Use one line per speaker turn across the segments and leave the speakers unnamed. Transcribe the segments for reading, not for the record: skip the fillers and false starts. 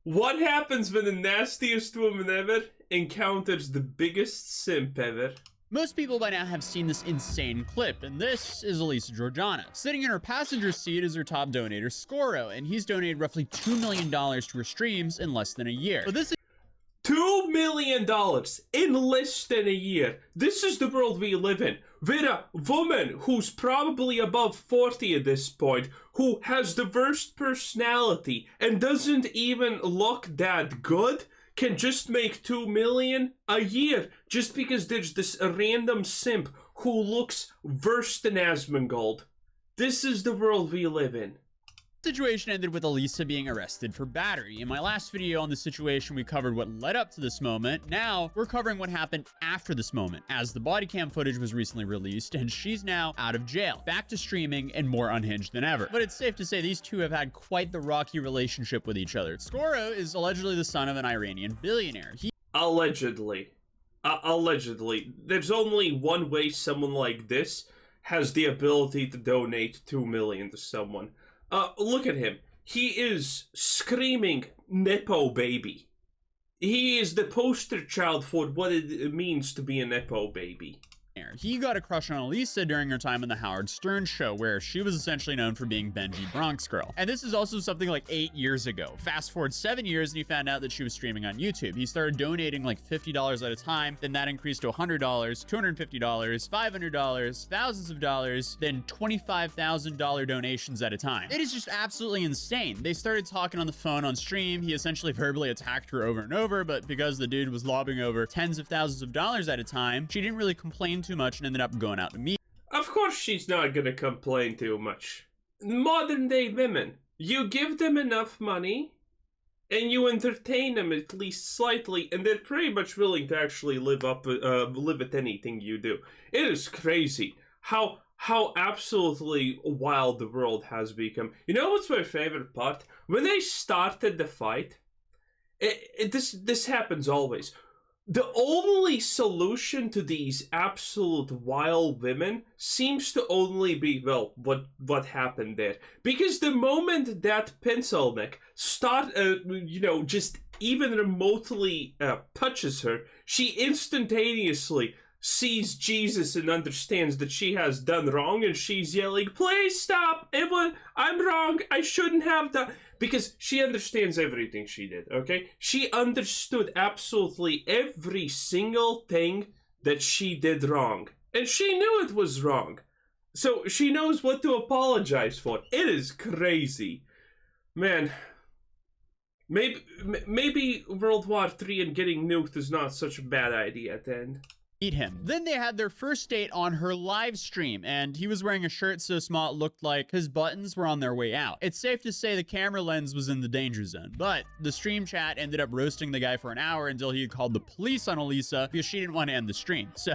What happens when the nastiest woman ever encounters the biggest simp ever?
Most people by now have seen this insane clip, and this is Alisa Georgiana. Sitting in her passenger seat is her top donator, Goro, and he's donated roughly $2 million to her streams in less than a year. But this is
$2 million in less than a year. This is the world we live in. Where a woman who's probably above 40 at this point, who has the worst personality and doesn't even look that good, can just make $2 million a year just because there's this random simp who looks worse than Asmongold. This is the world we live in.
situation ended with Alisa being arrested for battery. In my last video on the situation, we covered what led up to this moment. Now, we're covering what happened after this moment, as the body cam footage was recently released, and she's now out of jail, back to streaming and more unhinged than ever. But it's safe to say these two have had quite the rocky relationship with each other. Goro is allegedly the son of an Iranian billionaire.
Allegedly. Allegedly. There's only one way someone like this has the ability to donate $2 million to someone. Look at him. He is screaming Nepo baby. He is the poster child for what it means to be a Nepo baby.
He got a crush on Alisa during her time on the Howard Stern show, where she was essentially known for being Benji Bronx Girl. And this is also something like 8 years ago. Fast forward 7 years and he found out that she was streaming on YouTube. He started donating like $50 at a time, then that increased to $100, $250, $500, thousands of dollars, then $25,000 donations at a time. It is just absolutely insane. They started talking on the phone on stream. He essentially verbally attacked her over and over, but because the dude was lobbing over tens of thousands of dollars at a time, she didn't really complain too much and ended up going out to meet.
Of course she's not gonna complain too much. Modern day women, you give them enough money and you entertain them at least slightly, and they're pretty much willing to actually live with anything you do. It is crazy how absolutely wild the world has become. You know what's my favorite part? When they started the fight, this happens always. The only solution to these absolute wild women seems to only be, well, what happened there. Because the moment that pencil neck just even remotely touches her, she instantaneously sees Jesus and understands that she has done wrong, and she's yelling, "Please stop! I'm wrong! I shouldn't have done..." Because she understands everything she did, okay? She understood absolutely every single thing that she did wrong. And she knew it was wrong. So she knows what to apologize for. It is crazy. Man, maybe World War III and getting nuked is not such a bad idea at the end.
Meet him. Then they had their first date on her live stream, and he was wearing a shirt so small it looked like his buttons were on their way out. It's safe to say the camera lens was in the danger zone, but the stream chat ended up roasting the guy for an hour until he called the police on Alisa because she didn't want to end the stream. So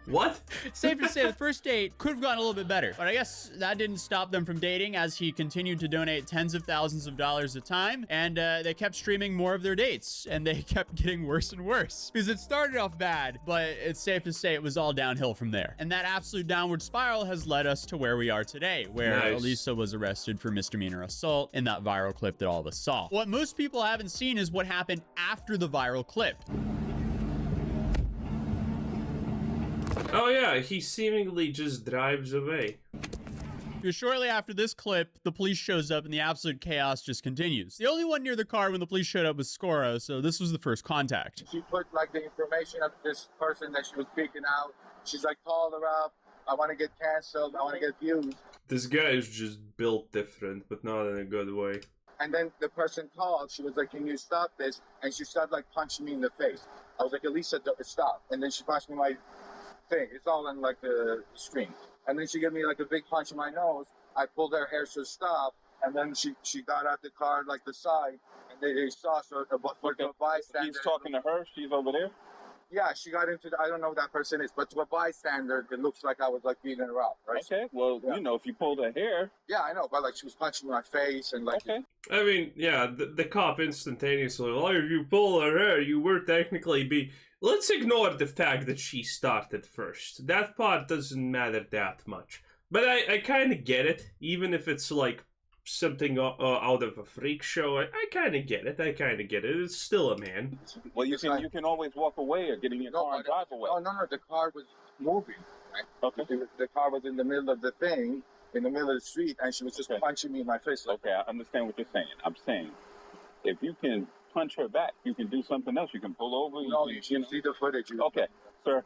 what?
It's safe to say the first date could have gotten a little bit better, but I guess that didn't stop them from dating, as he continued to donate tens of thousands of dollars at a time, and they kept streaming more of their dates, and they kept getting worse and worse because it started off bad, but it's safe to say it was all downhill from there. And that absolute downward spiral has led us to where we are today, where Alisa was arrested for misdemeanor assault in that viral clip that all of us saw. What most people haven't seen is what happened after the viral clip.
Oh yeah, he seemingly just drives away.
Shortly after this clip, the police shows up and the absolute chaos just continues. The only one near the car when the police showed up was Goro, so this was the first contact.
She put like the information of this person that she was speaking out. She's like, call her up. I want to get canceled. I want to get views.
This guy is just built different, but not in a good way.
And then the person called. She was like, can you stop this? And she started like punching me in the face. I was like, Alisa, stop. And then she punched me in my thing. It's all on like the screen. And then she gave me like a big punch in my nose. I pulled her hair to stop, and then she got out the car like the side, and they saw, so for the bystander.
He's talking to her. She's over there.
Yeah, she got into. I don't know who that person is, but to a bystander, it looks like I was like beating her up, right?
Okay. Well,
yeah.
You know, if you pulled her hair.
Yeah, I know, but like she was punching my face and like.
Okay.
I mean, yeah, the cop instantaneously, well, if you pull her hair, you were technically Let's ignore the fact that she started first. That part doesn't matter that much. But I kind of get it, even if it's like something out of a freak show. I kind of get it. It's still a man.
Well, you can always walk away or get in your car and drive away.
No. The car was moving. Right?
Okay.
The car was in the middle of the thing, in the middle of the street, and she was just punching me in my face.
Okay, I understand what you're saying. I'm saying, if you can punch her back, you can do something else. You can pull over.
You should see the footage.
Okay, sir.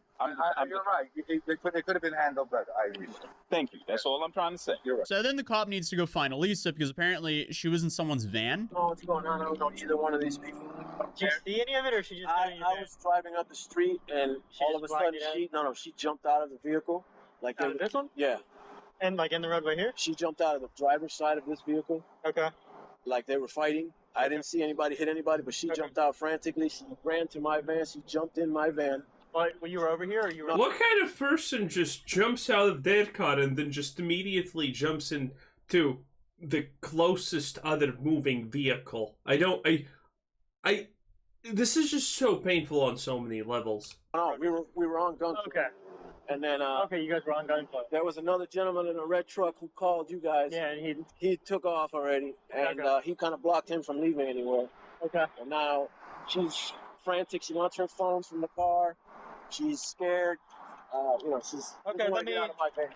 You're right. It could have been handled better. I agree.
Thank you. That's all I'm trying to say.
You're right.
So then the cop needs to go find Alisa because apparently she was in someone's van.
Oh, what's going on? I don't know either one of these people.
Did you see any of it, or she just got in your
I
van?
was driving up the street, and
She
all
just
of a sudden,
blocked it
she jumped out of the vehicle. Like
Out of this one?
Yeah,
And like in the roadway here?
she jumped out of the driver's side of this vehicle.
Okay.
Like they were fighting. I didn't see anybody hit anybody, but she jumped out frantically. She ran to my van. She jumped in my van.
Well, you were over here, or you were?
What kind of person just jumps out of their car and then just immediately jumps into the closest other moving vehicle? This is just so painful on so many levels.
No, we were on gunpoint.
Okay.
And then
Okay, you guys were on gunpoint.
there was another gentleman in a red truck who called you guys.
Yeah, and
He took off already, and
Okay.
he kind of blocked him from leaving anywhere.
okay.
And now she's frantic. She wants her phone from the car. She's scared. She's
Okay,
she
let
wanna get
me-
out of my van.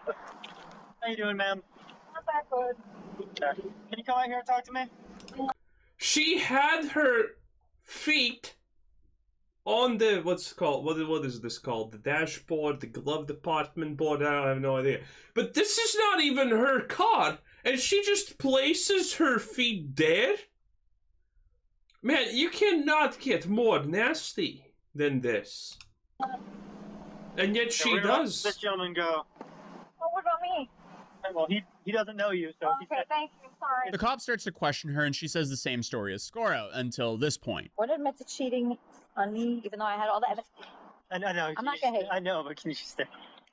How you doing, ma'am?
Not that good.
Okay. Can you come out here and talk to me?
She had her feet on the what's it called? What is this called? The dashboard, the glove department board. I have no idea. But this is not even her car, and she just places her feet there. Man, you cannot get more nasty than this. And yet she
We're gonna let
does.
This gentleman go.
Oh, what about me?
Well, he doesn't know you, so he
Okay,
said,
thank you. Sorry.
The cop starts to question her and she says the same story as Goro until this point.
Would admit to cheating on me, even though I had all the evidence.
I know.
I'm not gonna hit you.
I know, but can you just stay?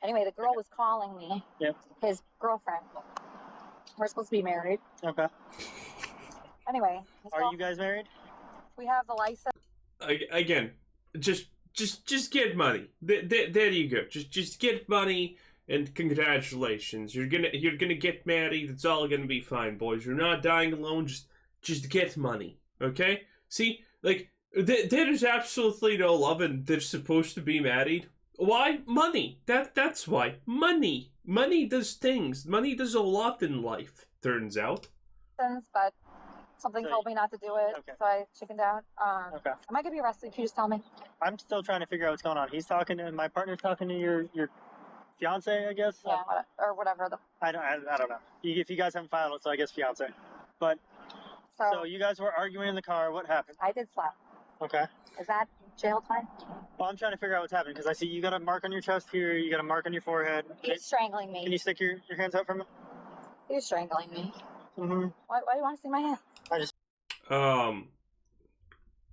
Anyway, the girl was calling me.
Yep.
His girlfriend. We're supposed to be married.
Okay.
Anyway,
Are you guys married?
we have the license.
Again, just get money. There you go. Just get money, and congratulations. You're gonna get married. It's all gonna be fine, boys. You're not dying alone. Just get money. Okay? See, like there is absolutely no love, and they're supposed to be married. Why? Money. That's why. Money. Money does things. Money does a lot in life. Turns out.
But something told me not to do it,
Okay.
so I chickened out.
Okay.
Am I gonna be arrested? Can you just tell me?
I'm still trying to figure out what's going on. He's talking to my partner's talking to your fiance, I guess.
Yeah, or whatever.
I don't know. If you guys haven't filed it, so I guess fiance. But so
So
you guys were arguing in the car. What happened?
I did slap.
Okay.
Is that jail time?
Well, I'm trying to figure out what's happening because I see you got a mark on your chest here. You got a mark on your forehead.
He's strangling
Can you
me.
stick your hands out for me?
He's strangling me.
Mm-hmm.
Why do you want to see my hands?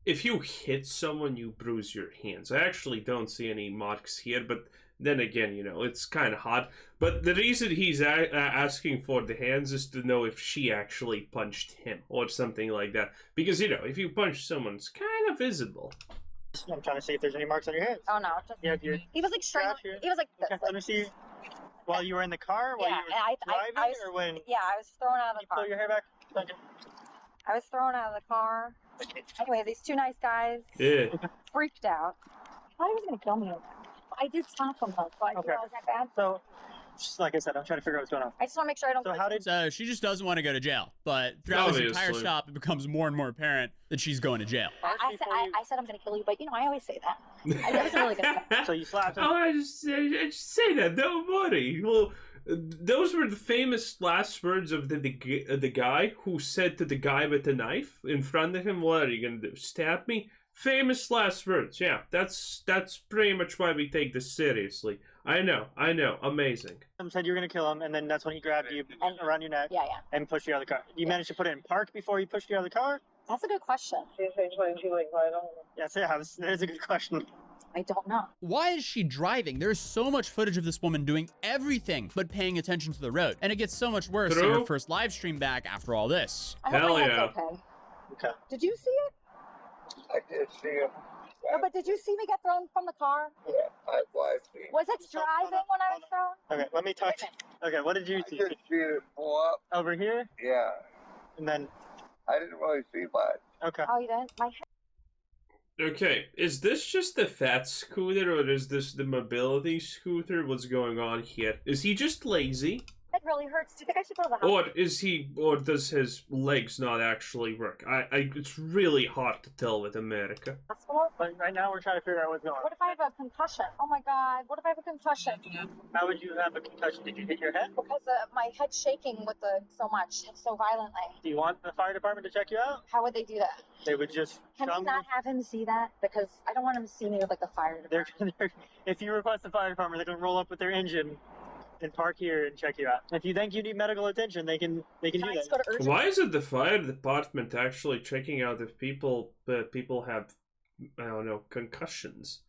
If you hit someone, you bruise your hands. I actually don't see any marks here, but then again, it's kind of hot. But the reason he's asking for the hands is to know if she actually punched him or something like that. Because, if you punch someone, it's kind of visible.
I'm trying to see if there's any marks on your hands.
Oh no, just
You have your
he was like strangling.
scratch here.
He was like this.
Okay, let me see. While you were in the car, while
Yeah,
you were
and
driving,
I was,
or when
yeah, I was thrown out of the
you
car.
pull your hair back? Okay.
I was thrown out of the car. Anyway, these two nice guys
Yeah.
freaked out. I thought he was gonna kill me. I did slap him though, so I
Okay.
was that bad.
So, just like I said, I'm trying to figure out what's going on.
I just want to make sure I don't.
So how did?
So she just doesn't want to go to jail. But throughout this entire
Obviously.
shop, it becomes more and more apparent that she's going to jail.
I said I'm gonna kill you, but I always say that. I wasn't really gonna.
So you slapped him.
Oh, I just say that. Don't worry. Well, those were the famous last words of the guy who said to the guy with the knife in front of him, "What are you gonna do? Stab me?" Famous last words. Yeah, that's pretty much why we take this seriously. I know. Amazing.
Said you were gonna kill him, and then that's when he grabbed you around your neck
Yeah.
and pushed you out of the car. You managed to put it in park before he pushed you out of the car?
That's a good question.
Yes, yeah, that is a good question.
I don't know.
Why is she driving? There's so much footage of this woman doing everything but paying attention to the road. And it gets so much worse in her
True.
first live stream back after all this.
I hope
Hell
my head's
yeah.
okay.
Okay.
Did you see it?
I did see him.
No, but did you see me get thrown from the car?
Yeah, I was.
Was it driving when I was thrown?
Okay, let me talk. Okay, what did you
I
see?
just see it pull up.
Over here?
Yeah.
and then.
I didn't really see much.
Okay.
Oh, you didn't? My
Okay, is this just the fat scooter or is this the mobility scooter? What's going on here? Is he just lazy?
head really hurts. Do you think I should go to the hospital?
Or does his legs not actually work? It's really hard to tell with America.
Hospital?
But right now we're trying to figure out what's going on.
What if I have a concussion? Oh my god, what if I have a concussion?
How would you have a concussion? Did you hit your head?
Because my head's shaking with so much, so violently.
Do you want the fire department to check you out?
How would they do that?
They would just
Can we
come.
not have him see that? Because I don't want him to see me with like the fire department.
If you request the fire department, they're gonna roll up with their engine and park here and check you out. If you think you need medical attention, they can do
Can I just
that.
go to urgent?
Why isn't the fire department actually checking out if people have, I don't know, concussions?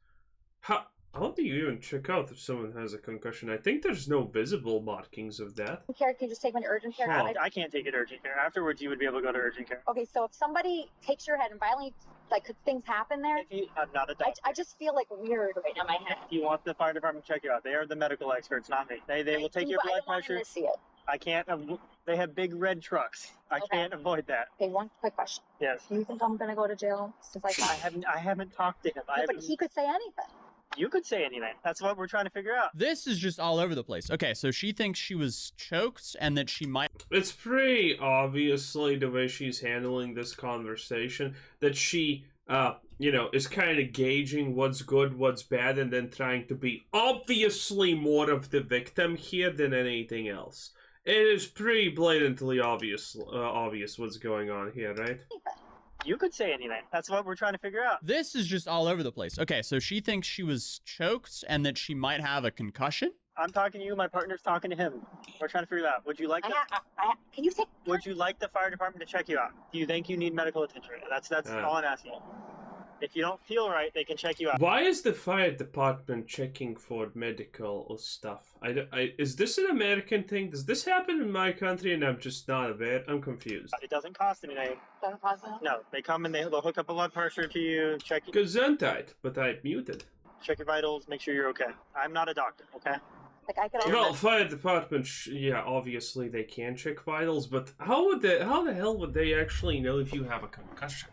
How do you even check out if someone has a concussion? I think there's no visible markings of that.
Care, can you just take me to urgent care?
Huh.
I can't take it to urgent care. Afterwards, you would be able to go to urgent care.
Okay, so if somebody takes your head and violently, like, could things happen there?
I'm not a doctor.
I just feel like weird right now in my head.
You want the fire department to check you out. They are the medical experts, not me. They will take your blood pressure.
I don't want him to see it.
I can't. They have big red trucks. I can't avoid that.
Okay, one quick question.
Yes.
Do you think I'm gonna go to jail since
I haven't talked to him.
No, but he could say anything.
You could say anything. That's what we're trying to figure out.
This is just all over the place. Okay, so she thinks she was choked and that she might...
It's pretty obviously the way she's handling this conversation that she, is kind of gauging what's good, what's bad, and then trying to be obviously more of the victim here than anything else. It is pretty blatantly obvious what's going on here, right?
You could say anything. That's what we're trying to figure out.
This is just all over the place. Okay, so she thinks she was choked and that she might have a concussion?
I'm talking to you. My partner's talking to him. We're trying to figure it out. Would you like
Can you take...
Would you like the fire department to check you out? Do you think you need medical attention? That's all I'm asking. If you don't feel right, they can check you out.
Why is the fire department checking for medical stuff? Is this an American thing? Does this happen in my country and I'm just not aware? I'm confused.
It doesn't cost anything.
Doesn't cost anything?
No, they come and they'll hook up a blood pressure to you, check
Gesundheit, but I muted.
check your vitals, make sure you're okay. I'm not a doctor, okay?
Like, I could...
Well, fire department, yeah, obviously they can check vitals, but how the hell would they actually know if you have a concussion?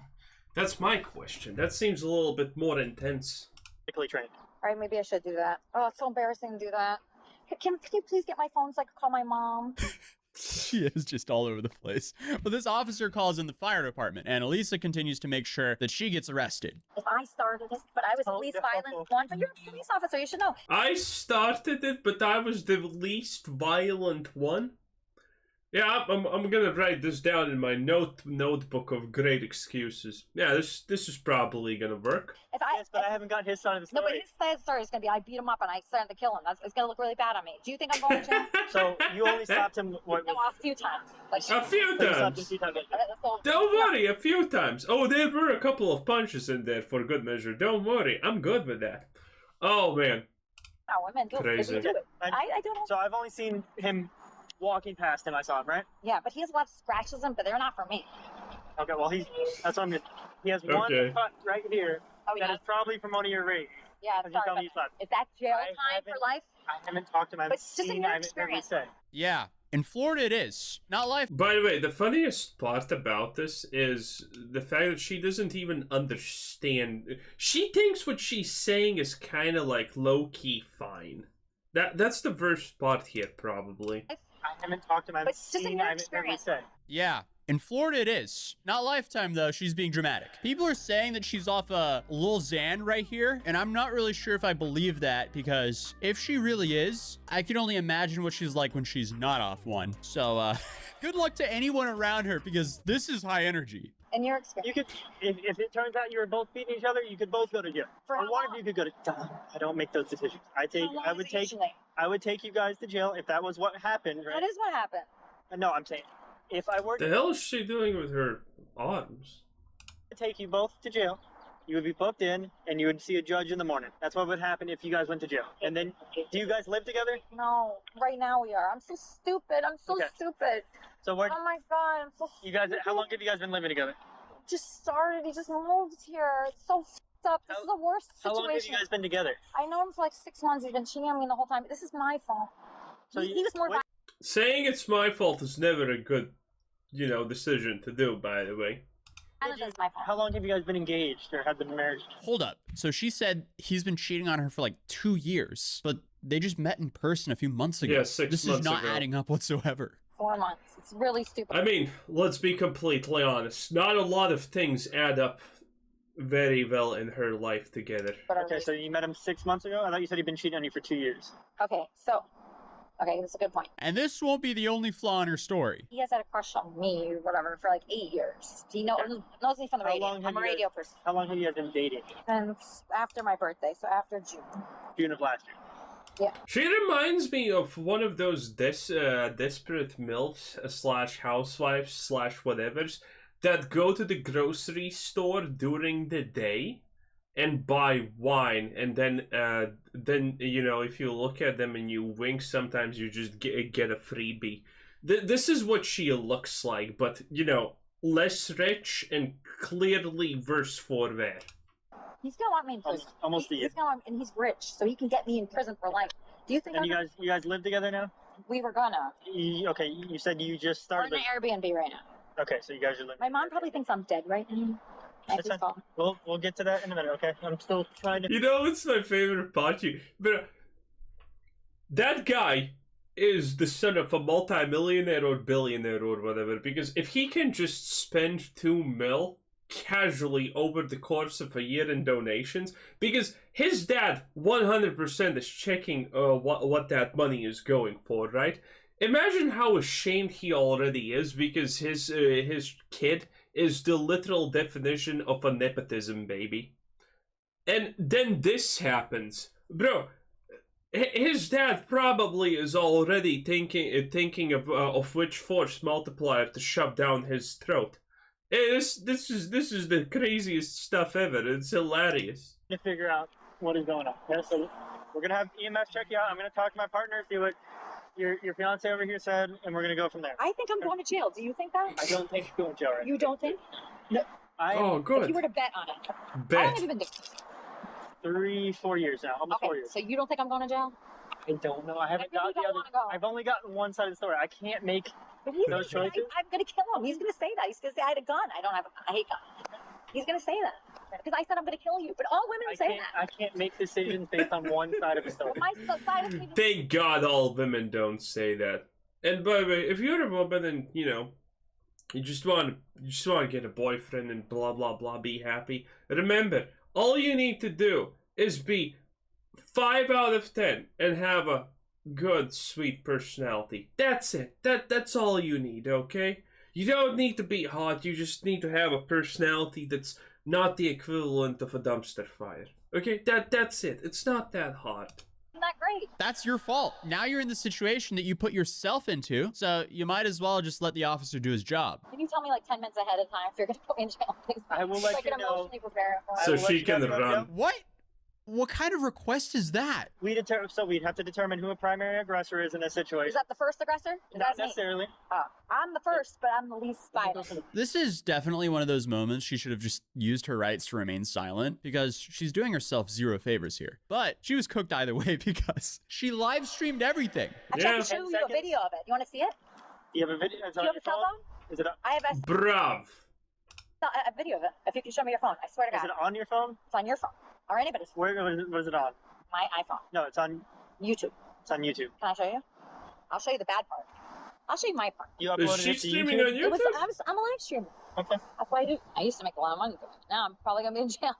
That's my question. That seems a little bit more intense.
Medically trained.
All right, maybe I should do that. Oh, it's so embarrassing to do that. Can you please get my phone so I can call my mom?
She is just all over the place. But this officer calls in the fire department, and Alisa continues to make sure that she gets arrested.
If I started it, but I was the least violent one. But you're a police officer, you should know.
I started it, but I was the least violent one. Yeah, I'm gonna write this down in my notebook of great excuses. Yeah, this is probably gonna work.
Yes, but I haven't got his side of the story.
No, but his side story is gonna be I beat him up and I started to kill him. It's gonna look really bad on me. Do you think I'm going to jail?
So you only stopped him
No, a few times. Like,
A few
You stopped him
times.
a few times.
Don't worry, a few times. Oh, there were a couple of punches in there for good measure. Don't worry, I'm good with that. Oh man.
Oh, women do it.
Crazy.
They do it. I do it.
So I've only seen him walking past him. I saw him, right?
Yeah, but he has a lot of scratches on him, but they're not for me.
Okay, well that's what I'm gonna. He has one
Okay.
cut right here.
Oh,
That
yeah.
is probably from one of your raids.
Yeah,
As you
sorry.
tell me
But
you slept.
is that jail
I
time for
haven't-
life?
I haven't talked to him. I
But
haven't
it's just in
seen.
your
I haven't heard what he
experience.
said.
Yeah, in Florida it is. Not life.
By the way, the funniest part about this is the fact that she doesn't even understand. She thinks what she's saying is kind of like low-key fine. That's the worst part here, probably.
I haven't talked to him. I
But
haven't
it's just in
seen.
your
I haven't heard what he
experience.
said.
Yeah, in Florida it is. Not Lifetime, though. She's being dramatic. People are saying that she's off a Lil Xan right here, and I'm not really sure if I believe that, because if she really is, I can only imagine what she's like when she's not off one. So, good luck to anyone around her, because this is high energy.
In your experience.
You could, if it turns out you were both beating each other, you could both go to jail.
For
Or
how
one
long?
of you could go to. I don't make those decisions. I
How long is it usually?
would take you guys to jail if that was what happened, right?
That is what happened.
No, I'm saying, if I were
What the
to
hell is she doing with her arms?
take you both to jail, you would be booked in, and you would see a judge in the morning. That's what would happen if you guys went to jail. And then, do you guys live together?
No, right now we are. I'm so stupid. I'm so
Okay.
stupid.
So where
Oh my god, I'm so
you guys?
stupid.
How long have you guys been living together?
Just started. He just moved here. It's so f***ed up. This is the worst
How long have
situation.
you guys been together?
I know him for like 6 months. He's been cheating on me the whole time. This is my fault.
So
he was more
Saying it's my fault is never a good decision to do, by the way.
That's my fault.
How long have you guys been engaged or had the marriage?
Hold up. So she said he's been cheating on her for like 2 years, but they just met in person a few months ago.
Yeah, 6 months
This is not
ago.
adding up whatsoever.
4 months. It's really stupid.
I mean, let's be completely honest. Not a lot of things add up very well in her life together.
Okay, so you met him 6 months ago? I thought you said he'd been cheating on you for 2 years.
Okay, that's a good point.
And this won't be the only flaw in her story.
He has had a crush on me or whatever for like 8 years. He knows me from the
How
radio.
long have
I'm a
you guys-
radio person.
How long have you guys been dating?
Since after my birthday, so after June.
June of last year.
She reminds me of one of those desperate MILFs / housewives / whatevers that go to the grocery store during the day and buy wine, and then if you look at them and you wink, sometimes you just get a freebie. This is what she looks like, but less rich and clearly worse for wear.
He's gonna want me in prison.
Almost a year.
He's gonna want, and he's rich, so he can get me in prison for life. Do you think?
And you guys live together now?
We were gonna.
Okay, you said you just
We're
started.
in an Airbnb right now.
Okay, so you guys are living.
My mom probably thinks I'm dead right now.
That's fine. We'll get to that in a minute. Okay, I'm still trying to.
It's my favorite part. But that guy is the son of a multi-millionaire or billionaire or whatever, because if he can just spend $2 million casually over the course of a year in donations, because his dad 100% is checking what that money is going for, right? Imagine how ashamed he already is, because his kid is the literal definition of a nepotism baby. And then this happens. Bro, his dad probably is already thinking of which force multiplier to shove down his throat. This is the craziest stuff ever. It's hilarious.
To figure out what is going on. Okay, so we're gonna have EMS check you out. I'm gonna talk to my partner, see what your fiance over here said, and we're gonna go from there.
I think I'm going to jail. Do you think that?
I don't think you're going to jail right
You don't think? No.
Oh, good.
If you were to bet on it. How long
Bet.
have you been doing?
3-4 years now, almost 4
Okay,
years.
so you don't think I'm going to jail?
I don't know. I haven't
I really
got the
don't
other.
wanna go.
I've only gotten one side of the story. I can't make
But he's
those
gonna say,
choices.
I'm gonna kill him. He's gonna say that. He's gonna say I had a gun. I hate guns. He's gonna say that. Because I said I'm gonna kill you. But all women say that.
I can't make decisions based on one side of the story.
My side is
Thank God all women don't say that. And by the way, if you're a woman and you just want to get a boyfriend and blah blah blah, be happy. Remember, all you need to do is be 5 out of 10 and have a good, sweet personality. That's it. That's all you need, okay? You don't need to be hot, you just need to have a personality that's not the equivalent of a dumpster fire. Okay? That's it. It's not that hard.
not great.
That's your fault. Now you're in the situation that you put yourself into, so you might as well just let the officer do his job.
Can you tell me like 10 minutes ahead of time if you're gonna put me in jail, please?
I will
So
let
I
you
can
know.
emotionally prepare for it.
So
will let
she
you know
can
if you
run.
go.
What kind of request is that?
So we'd have to determine who a primary aggressor is in this situation.
Is that the first aggressor? Is
Not
that me?
necessarily.
Oh, I'm the first, but I'm the least violent.
This is definitely one of those moments she should have just used her rights to remain silent, because she's doing herself zero favors here. But she was cooked either way because she live streamed everything.
Actually, I
Yeah.
can show you a video of it. You want to see it?
Do you have a video? Is it
Do
on
you have
your
a cell
phone?
phone?
Is it on,
I have
Brav.
a video of it. If you can show me your phone, I swear to
is
God.
it on your phone?
It's on your phone. Or anybody's phone.
What is it on?
My iPhone.
No, it's on
YouTube.
YouTube.
Can I show you? I'll show you the bad part. I'll show you my part.
You
Is
uploaded
she
it to
streaming
YouTube?
on YouTube?
I'm a live streamer.
Okay.
That's what I do. I used to make a lot of money doing it. Now I'm probably gonna be in jail.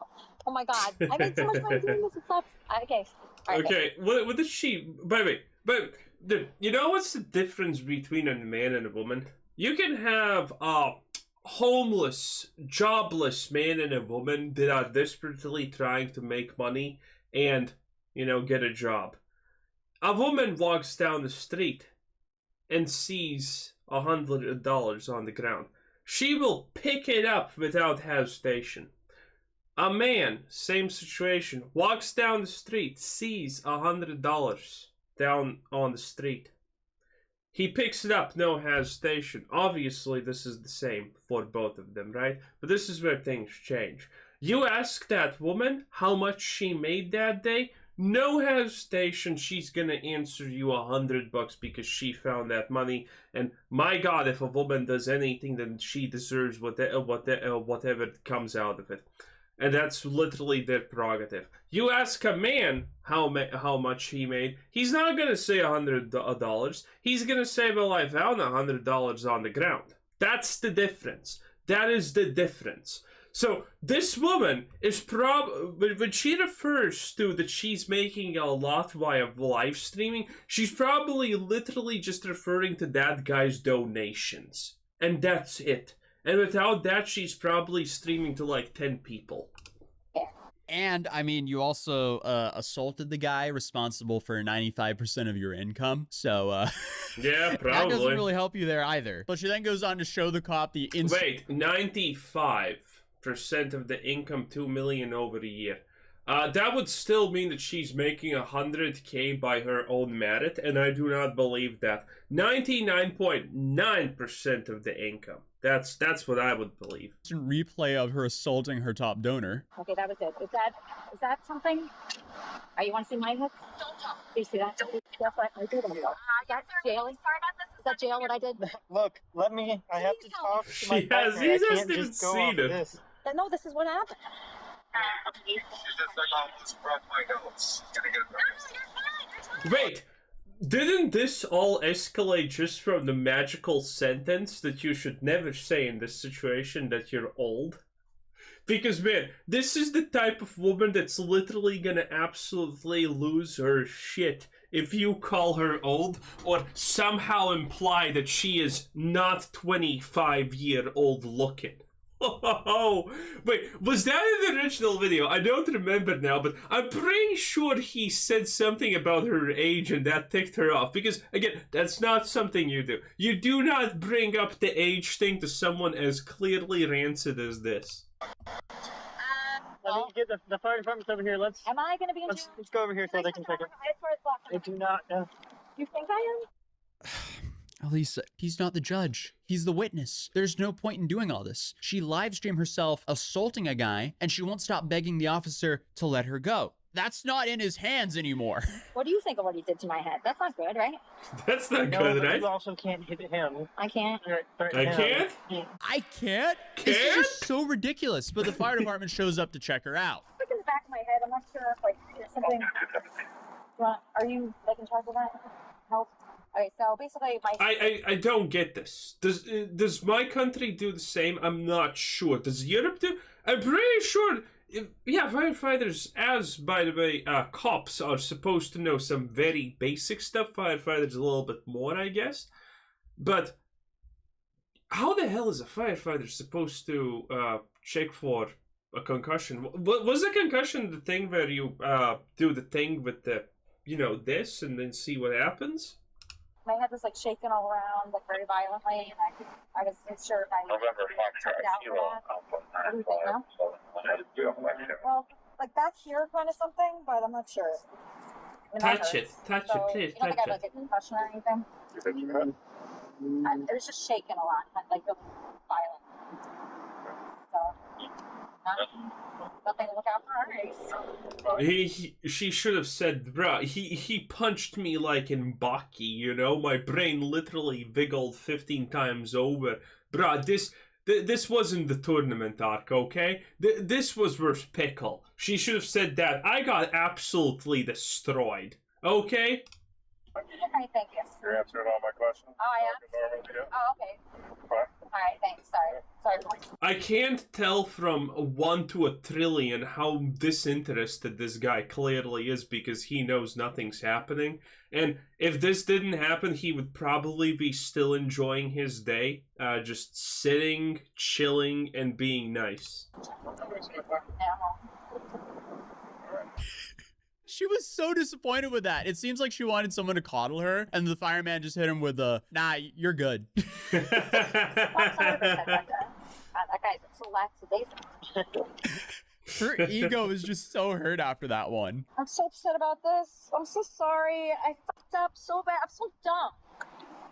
Oh my God. I made so much money doing this. It sucks. Okay. All right,
Okay, what does she... By the way, but dude, you know what's the difference between a man and a woman? You can have a homeless, jobless man and a woman that are desperately trying to make money and, get a job. A woman walks down the street and sees $100 on the ground. She will pick it up without hesitation. A man, same situation, walks down the street, sees $100 down on the street. He picks it up, no hesitation. Obviously, this is the same for both of them, right? But this is where things change. You ask that woman how much she made that day, no hesitation, she's gonna answer you $100 because she found that money. And my God, if a woman does anything, then she deserves whatever comes out of it. And that's literally their prerogative. You ask a man how much he made, he's not gonna say $100. He's gonna say, well, I found $100 on the ground. That's the difference. That is the difference. So this woman is when she refers to that she's making a lot via live streaming, she's probably literally just referring to that guy's donations. And that's it. And without that, she's probably streaming to like 10 people.
And, I mean, you also assaulted the guy responsible for 95% of your income. So,
yeah, probably.
That doesn't really help you there either. But she then goes on to show the cop the...
Wait, 95% of the income, $2 million over a year. That would still mean that she's making $100K by her own merit, and I do not believe that. 99.9% of the income. That's what I would believe.
Replay of her assaulting her top donor.
Okay, that was it. Is that something? You want to see my hits? Don't talk. You see that? That's what I did. That's jail. Is that jail? What I did?
Look, let me. I have to talk to my
She
partner.
has.
I
He
can't
hasn't even
just go
seen
off
it.
this.
No, this is what happened.
She's just like almost broke my nose. Gonna get it.
Wait, didn't this all escalate just from the magical sentence that you should never say in this situation that you're old? Because, man, this is the type of woman that's literally gonna absolutely lose her shit if you call her old or somehow imply that she is not 25-year-old looking. Oh, wait, was that in the original video? I don't remember now, but I'm pretty sure he said something about her age and that ticked her off. Because, again, that's not something you do. You do not bring up the age thing to someone as clearly rancid as this.
Let me get the fire department's over here.
Am I going to be in jail?
Let's go over here so they can check it. I do not know.
You think I am?
Alisa, he's not the judge. He's the witness. There's no point in doing all this. She livestreamed herself assaulting a guy, and she won't stop begging the officer to let her go. That's not in his hands anymore.
What do you think of what he did to my head? That's not good, right?
That's not
No,
good,
but
right?
you also can't hit him.
I can't.
I can't?
I can't? This is just so ridiculous. But the fire department shows up to check her out.
Look in the back of my head. I'm not sure if, like, there's something. Are you, like, in charge of that? Help? Okay, so basically,
I don't get this. Does my country do the same? I'm not sure. Does Europe do? I'm pretty sure. Yeah, firefighters, as by the way, cops are supposed to know some very basic stuff. Firefighters a little bit more, I guess. But how the hell is a firefighter supposed to check for a concussion? Was a concussion the thing where you do the thing with the, this and then see what happens?
my head was like shaking all around, like very violently, and I wasn't sure if I checked out for that. What do you think now? Well, like back here, kind of something, but I'm not sure.
Touch it, please,
you don't think I
touch
have like a concussion or anything? It was just shaking a lot, like really violent. So, nothing to look out for. All right.
She should have said, bruh, he punched me like in Baki, my brain literally wiggled 15 times over. Bruh, this wasn't the tournament arc, okay? This was worth pickle. She should have said that. I got absolutely destroyed, okay?
Okay, thank you.
You're answering all my questions?
Oh, I am? Oh, okay. Alright, thanks. Sorry.
I can't tell from 1 to 1 trillion how disinterested this guy clearly is because he knows nothing's happening. And if this didn't happen, he would probably be still enjoying his day, just sitting, chilling, and being nice.
She was so disappointed with that. It seems like she wanted someone to coddle her, and the fireman just hit him with a, nah, you're good.
That guy's so lackadaisical.
Her ego is just so hurt after that one.
I'm so upset about this. I'm so sorry. I fucked up so bad. I'm so dumb.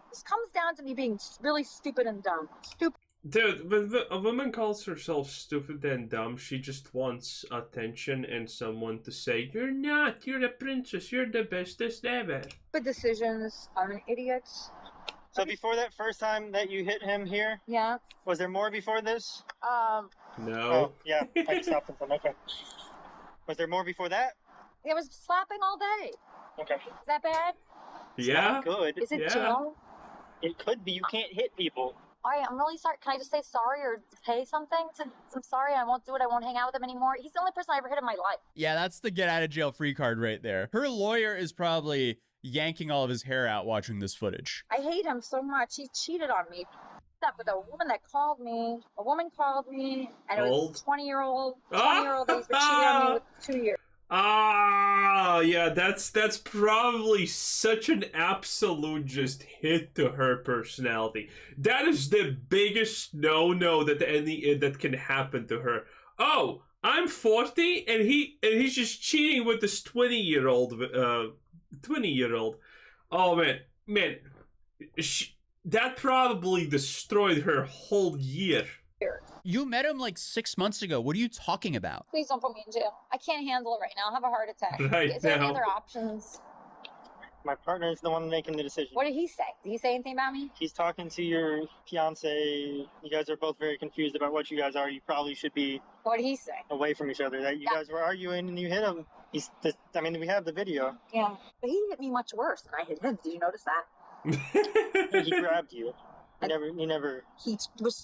This comes down to me being really stupid and dumb. Stupid.
Dude, when a woman calls herself stupid and dumb, she just wants attention and someone to say, "You're not, you're a princess, you're the bestest ever."
Good decisions. I'm an idiot.
So before that first time that you hit him here,
Yeah.
was there more before this?
No.
Oh, yeah, I stopped him. Okay. Was there more before that?
It was slapping all day.
Okay.
Is that bad?
It's
Yeah?
not good.
Is it
Yeah.
jail?
It could be. You can't hit people.
I'm really sorry. Can I just say sorry or pay something? I'm sorry. I won't do it. I won't hang out with him anymore. He's the only person I ever hit in my life.
Yeah, that's the get out of jail free card right there. Her lawyer is probably yanking all of his hair out watching this footage.
I hate him so much. He cheated on me. That with a woman that called me. A woman called me, and it was a 20-year-old. 20-year-old that he's been cheating on me with 2 years.
Ah, yeah, that's probably such an absolute just hit to her personality. That is the biggest no-no that can happen to her. Oh, I'm 40 and he's just cheating with this 20-year-old 20-year-old. Oh man, that probably destroyed her whole year.
You met him like 6 months ago. What are you talking about?
Please don't put me in jail. I can't handle it right now. I'll have a heart attack.
Right
Is there any
now.
other options?
My partner is the one making the decision.
What did he say? Did he say anything about me?
He's talking to your fiance. You guys are both very confused about what you guys are. You probably should be
What did he say?
away from each other. That you guys were arguing and you hit him. We have the video.
Yeah. But he hit me much worse than I hit him. Did you notice that?
He grabbed you. He never.
He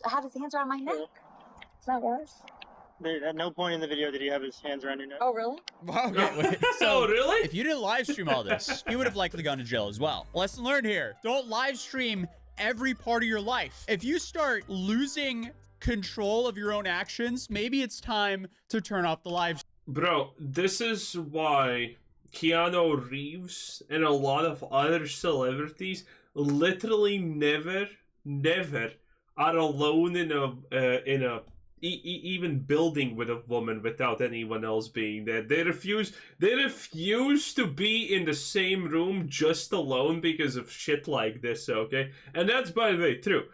had his hands around my neck. Is that worse?
At no point in the video did he have his hands around your neck.
Oh, really?
Wow, wait.
Oh, really?
If you didn't live stream all this, you would have likely gone to jail as well. Lesson learned here. Don't live stream every part of your life. If you start losing control of your own actions, maybe it's time to turn off the live stream.
Bro, this is why Keanu Reeves and a lot of other celebrities literally never are alone in a even building with a woman without anyone else being there. They refuse to be in the same room just alone because of shit like this, okay? And that's, by the way, true.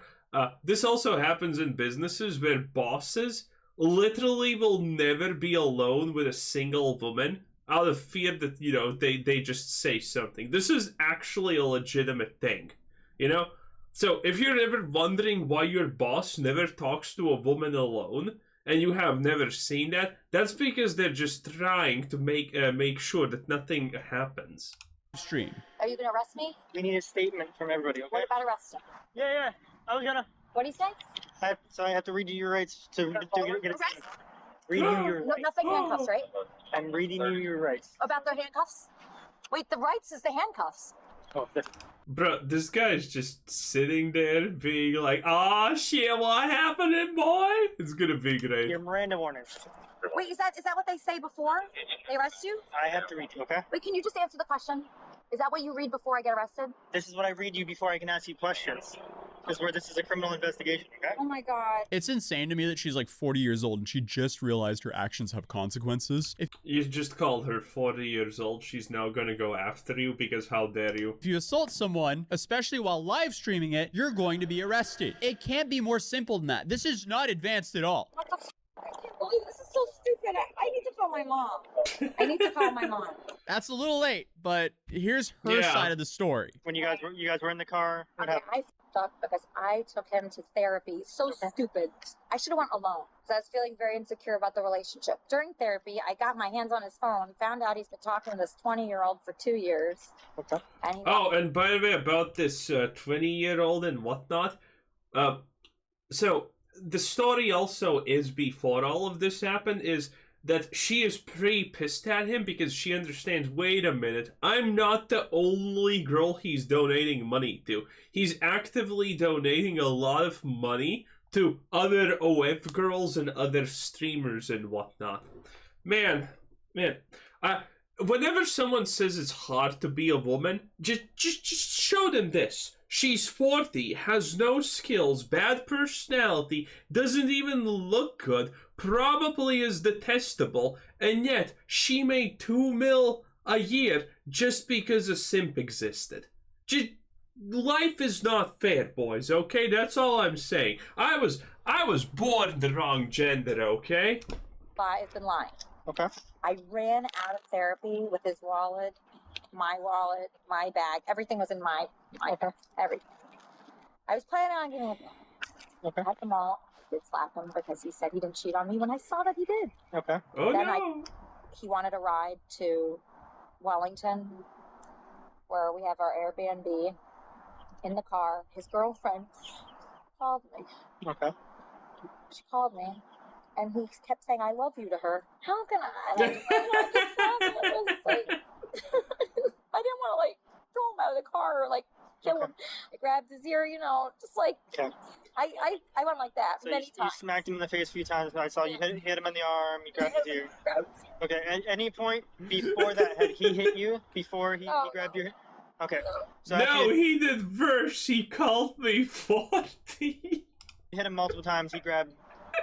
This also happens in businesses where bosses literally will never be alone with a single woman out of fear that, you know, they just say something. This is actually a legitimate thing, you know? So if you're ever wondering why your boss never talks to a woman alone, and you have never seen that, that's because they're just trying to make sure that nothing happens.
Stream.
Are you going to arrest me?
We need a statement from everybody, okay?
What about arresting?
Yeah. I was gonna.
What do you say?
I have to read you your rights to get a
Arrest?
statement. Read you your
No,
rights.
nothing handcuffs, right?
I'm reading you your rights.
About the handcuffs? Wait, the rights is the handcuffs.
Oh,
Bro, this guy's just sitting there being like, "Ah, shit, what happened, boy?" It's gonna be great.
your Miranda warnings.
Wait, is that what they say before they arrest you?
I have to read you, okay?
Wait, can you just answer the question? Is that what you read before I get arrested?
This is what I read you before I can ask you questions. This is a criminal investigation, okay?
Oh my god.
It's insane to me that she's like 40 years old and she just realized her actions have consequences. If
You just called her 40 years old. She's now gonna go after you because how dare you?
you assault someone, especially while live streaming it, you're going to be arrested. It can't be more simple than that. This is not advanced at all.
What the f? I can't believe this is so stupid. I need to call my mom. I need to call my mom.
That's a little late, but here's her
Yeah.
side of the story.
When you guys were in the car, what
Okay,
happened?
I f***ed up because I took him to therapy. So stupid. I should have went alone because I was feeling very insecure about the relationship. During therapy, I got my hands on his phone, found out he's been talking to this 20-year-old for 2 years.
What's up?
And he
Oh, and by the way, about this 20-year-old and whatnot, so the story also is before all of this happened is that she is pretty pissed at him because she understands, wait a minute, I'm not the only girl he's donating money to. He's actively donating a lot of money to other OF girls and other streamers and whatnot. Man, whenever someone says it's hard to be a woman, just show them this. She's 40, has no skills, bad personality, doesn't even look good, probably is detestable, and yet she made $2 million a year just because a simp existed. Life is not fair, boys, okay? That's all I'm saying. I I was born the wrong gender, okay?
I've been lying.
Okay.
I ran out of therapy with his wallet, my bag. Everything was in my
Okay.
everything. I was planning on giving him.
Okay.
At the mall, I did slap him because he said he didn't cheat on me when I saw that he did.
Okay.
Oh
Then
no!
He wanted a ride to Wellington, where we have our Airbnb. In the car, his girlfriend called me.
Okay.
She called me, and he kept saying, "I love you" to her. How can I? And I just like, I didn't want to like throw him out of the car or like kill him. I grabbed his ear, just like
Okay.
I went like that
So
many
you
times.
smacked him in the face a few times. I saw you hit him in the arm. You grabbed his ear. Okay. At any point before that, had he hit you before he grabbed your? Okay. So
No, he did first. He called me 40.
you hit him multiple times. He grabbed.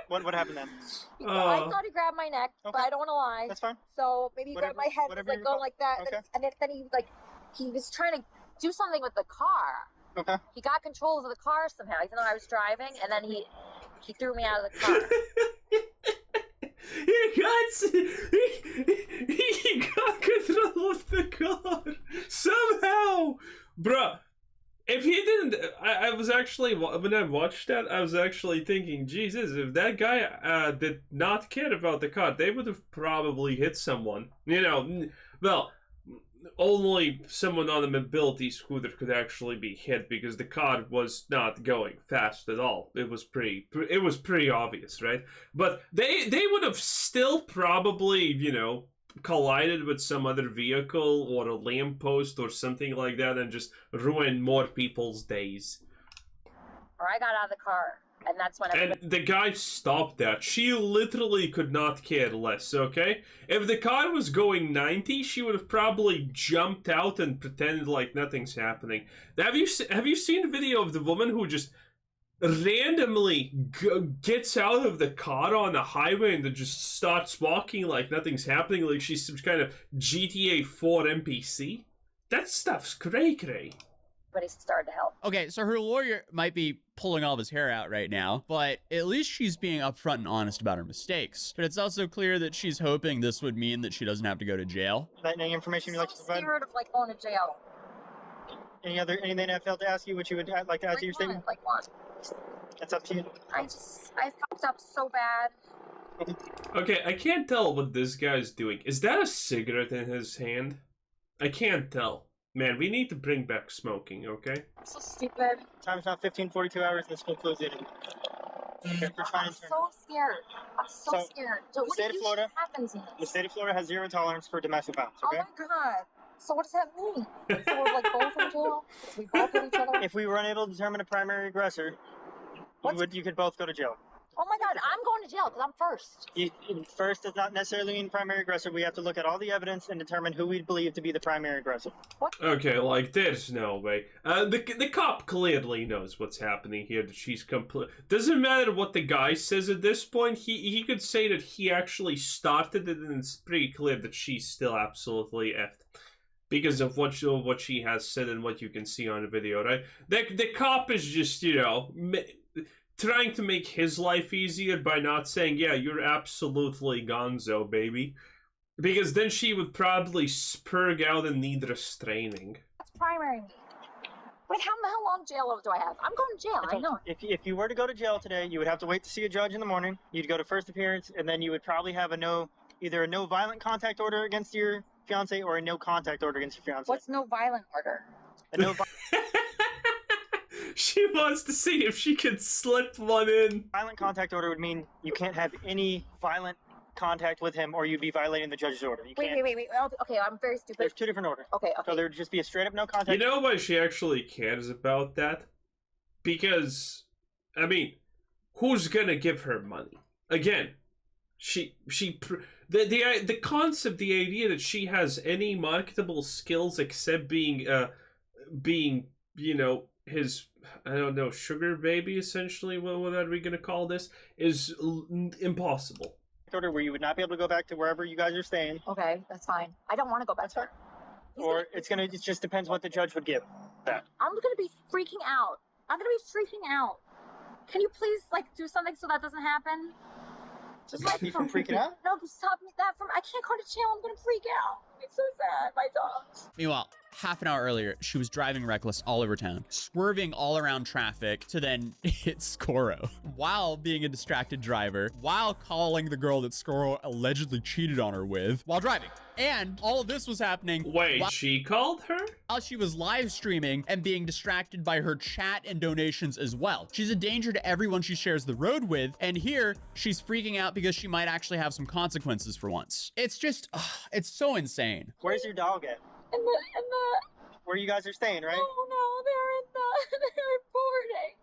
What happened then?
I thought he grabbed my neck, but
Okay.
I don't want to lie.
That's fine.
So maybe he grabbed my head, was
whatever
like
you
going
call-
like that,
Okay.
and then he was trying to do something with the car.
Okay.
He got control of the car somehow, even though I was driving, and then he threw me out of the car.
He got control of the car somehow, bruh. If he didn't, I was actually, when I watched that, I was actually thinking, Jesus, if that guy did not care about the car, they would have probably hit someone. Well, only someone on a mobility scooter could actually be hit because the car was not going fast at all. It was pretty obvious, right? But they would have still probably, collided with some other vehicle or a lamppost or something like that and just ruined more people's days.
Or I got out of the car, and that's when
And the guy stopped that. She literally could not care less, okay? If the car was going 90, she would have probably jumped out and pretended like nothing's happening. Have you seen the video of the woman who just randomly gets out of the car on the highway and then just starts walking like nothing's happening, like she's some kind of GTA 4 NPC? That stuff's cray-cray.
Everybody started to help.
Okay, so her lawyer might be pulling all of his hair out right now, but at least she's being upfront and honest about her mistakes. But it's also clear that she's hoping this would mean that she doesn't have to go to jail.
Any information you'd like to
I'm
provide?
scared of like going to jail.
Anything I failed to ask you, which you would like to add to your statement?
Like what?
That's up to you.
I fucked up so bad.
Okay, I can't tell what this guy's doing. Is that a cigarette in his hand? I can't tell. Man, we need to bring back smoking, okay?
I'm so stupid.
Time's now 15:42 hours. This concludes it. Okay, we're trying
I'm
to turn.
so scared. I'm so
So,
scared.
the
What
state of
usually
Florida-
happens in
The
this?
state of Florida has zero tolerance for domestic violence.
Oh
Okay.
my god. So what does that mean? So we're like both in jail? We both hit each other?
If we were unable to determine a primary aggressor, you could both go to jail.
Oh my god, I'm going to jail because I'm first.
First does not necessarily mean primary aggressor. We have to look at all the evidence and determine who we believe to be the primary aggressor.
Okay, like, there's no way. The cop clearly knows what's happening here, that she's complete. Doesn't matter what the guy says at this point, he could say that he actually started it, and it's pretty clear that she's still absolutely effed. Because of what she has said and what you can see on the video, right? The cop is just, trying to make his life easier by not saying, yeah, you're absolutely gonzo, baby. Because then she would probably spurg out and need restraining.
That's primary me. Wait, how long jail do I have? I'm going to jail, I know.
If you were to go to jail today, you would have to wait to see a judge in the morning. You'd go to first appearance, and then you would probably have either a no violent contact order against your fiance or a no contact order against your fiance.
What's no violent order?
A no
She wants to see if she can slip one in.
violent contact order would mean you can't have any violent contact with him, or you'd be violating the judge's order. You can't.
Wait. Okay, I'm very stupid.
There's two different orders.
Okay.
So there would just be a straight up no contact.
You know why she actually cares about that? Because, who's gonna give her money? Again, the concept, the idea that she has any marketable skills except being his, I don't know, sugar baby, essentially, what are we gonna call this, is impossible.
Order where you would not be able to go back to wherever you guys are staying.
Okay, that's fine. I don't want to go back there.
Or it just depends what the judge would give.
I'm gonna be freaking out. Can you please, like, do something so that doesn't happen?
To stop you from freaking out?
No, stop me that from, I can't go to jail, I'm gonna freak out. It's so sad, my dogs.
Meanwhile, half an hour earlier, she was driving reckless all over town, swerving all around traffic to then hit Goro while being a distracted driver, while calling the girl that Goro allegedly cheated on her with while driving. And all of this was happening
Wait, she called her?
while she was live streaming and being distracted by her chat and donations as well. She's a danger to everyone she shares the road with, and here she's freaking out because she might actually have some consequences for once. It's just, it's so insane.
Where's your dog at?
In the,
Where you guys are staying, right?
oh no, they're boarding.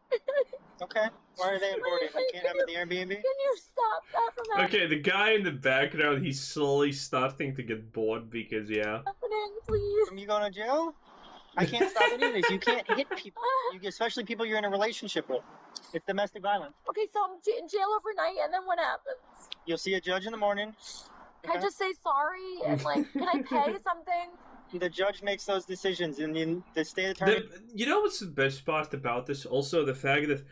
Okay. Why are they boarding? You can't have it in the Airbnb?
Can you stop that from happening,
Okay, the guy in the background, he's slowly starting to get bored because, yeah.
please?
From you going to jail? I can't stop it anyways. You can't hit people, especially people you're in a relationship with. It's domestic violence.
Okay, so I'm in jail overnight, and then what happens?
You'll see a judge in the morning.
Can I just say sorry, and, like, can I pay something?
The judge makes those decisions, and then the state attorney...
You know what's the best part about this? Also, the fact that...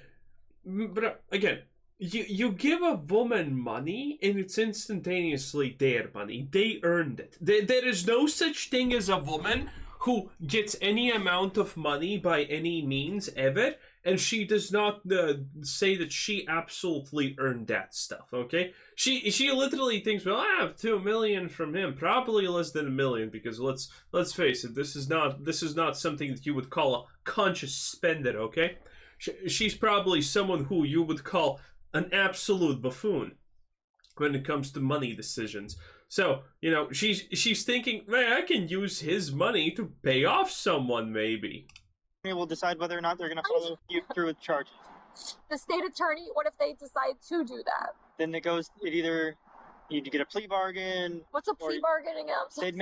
But again, you give a woman money, and it's instantaneously their money. They earned it. There is no such thing as a woman who gets any amount of money by any means ever, and she does not say that she absolutely earned that stuff, okay? She literally thinks, well, I have 2 million from him, probably less than 1 million, because let's face it, this is not something that you would call a conscious spender, okay? She's probably someone who you would call an absolute buffoon when it comes to money decisions. So, you know, she's thinking, man, I can use his money to pay off someone, maybe.
will decide whether or not they're going to follow you through with charges.
The state attorney, what if they decide to do that?
Then it either you get a plea bargain.
What's a plea bargain again?
They'd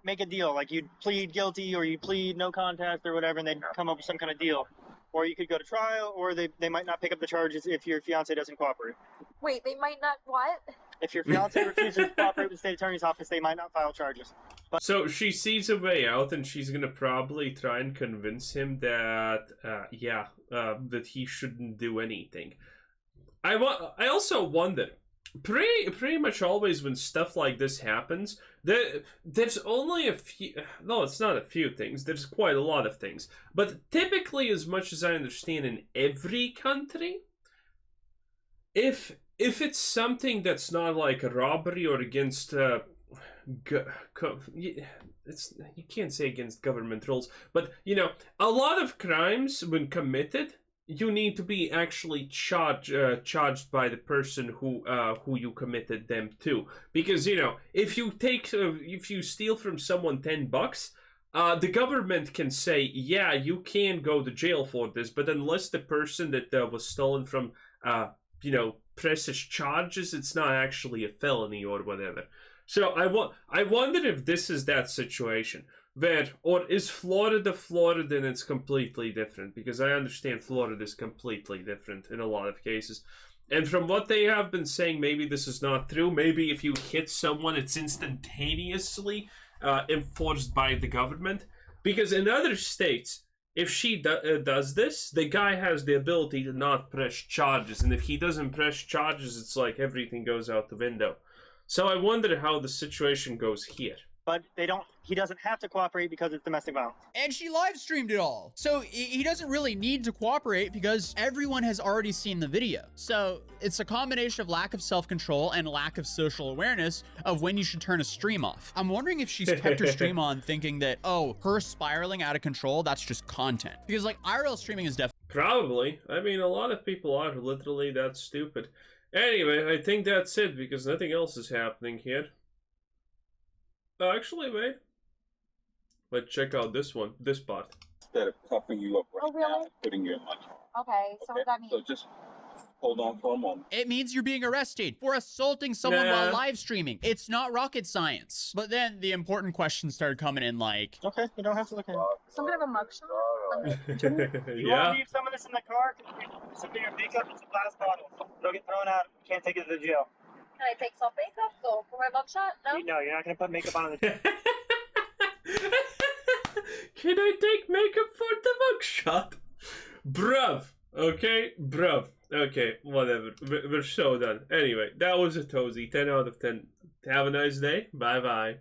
make a deal, like you'd plead guilty or you plead no contest or whatever, and they'd come up with some kind of deal. Or you could go to trial, or they might not pick up the charges if your fiance doesn't cooperate.
Wait, they might not what?
If your fiance refuses to cooperate with the state attorney's office, they might not file charges. But
so she sees a way out, and she's gonna probably try and convince him that, that he shouldn't do anything. I also wonder, pretty much always when stuff like this happens, there's only a few. No, it's not a few things. There's quite a lot of things. But typically, as much as I understand, in every country, if it's something that's not like a robbery or against you can't say against government rules, but you know, a lot of crimes when committed, you need to be actually charged by the person who you committed them to, because you know, if you steal from someone $10, the government can say, yeah, you can go to jail for this, but unless the person that was stolen from presses charges, it's not actually a felony or whatever. So I wonder if this is that situation. Or is Florida and it's completely different? Because I understand Florida is completely different in a lot of cases. And from what they have been saying, maybe this is not true. Maybe if you hit someone, it's instantaneously enforced by the government. Because in other states, if she does this, the guy has the ability to not press charges. And if he doesn't press charges, it's like everything goes out the window. So I wonder how the situation goes here.
But he doesn't have to cooperate because it's domestic violence.
And she live streamed it all. So he doesn't really need to cooperate because everyone has already seen the video. So it's a combination of lack of self-control and lack of social awareness of when you should turn a stream off. I'm wondering if she's kept her stream on thinking that, oh, her spiraling out of control, that's just content. Because like IRL streaming is definitely...
Probably. I mean, a lot of people are literally that stupid. Anyway, I think that's it because nothing else is happening here. Actually, wait. Let's check out this part.
Instead of cuffing you up right
really?
now, putting you in my car.
Okay, so what does that mean?
So just hold on for a moment.
It means you're being arrested for assaulting someone while live streaming. It's not rocket science. But then the important questions started coming in like...
Okay, you don't have to look at it.
Some kind of a mugshot?
You want to leave some of this in the car? Some of your makeup and some glass bottles. It'll get thrown out. You can't take it to the jail.
Can I take some makeup so for my mugshot? No?
No, you're not going to put makeup on the
Can I take makeup for the mugshot? Bruv. Okay, bro. Okay, whatever. We're so done. Anyway, that was a Tozy. 10 out of 10. Have a nice day. Bye-bye.